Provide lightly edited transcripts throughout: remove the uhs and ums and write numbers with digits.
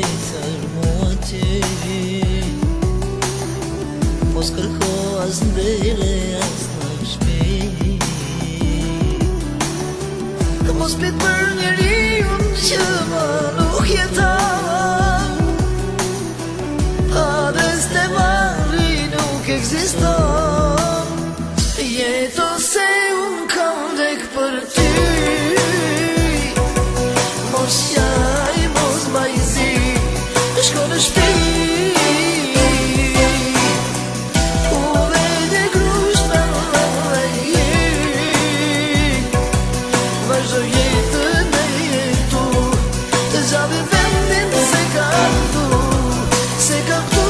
tjetër mua ty. Mos kërko as ndele as në shpi. Mos pit për njeriun që më nuk jeton. Hades të marri nuk ekziston. Jeto se unë kam vdek për ty. Mos qaj, mos bajzi, shko në shpi. Uve dhe grush me lejë. Vazhdo jetën e jetu, të gjavi vendin se ka këtu, se ka këtu.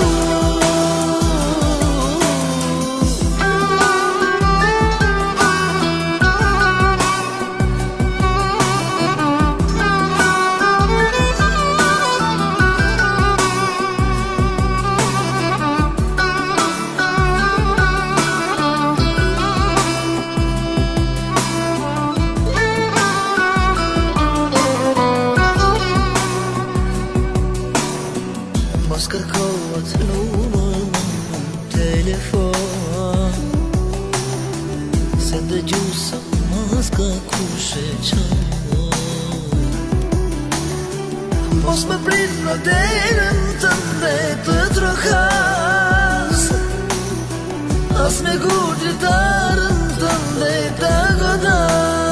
Mos kërkohet numër në telefon, se dëgjusa mas ka kushe qëllon. Mos më prit në derën tënde të trokas, as me gur dritarën tënde të godas.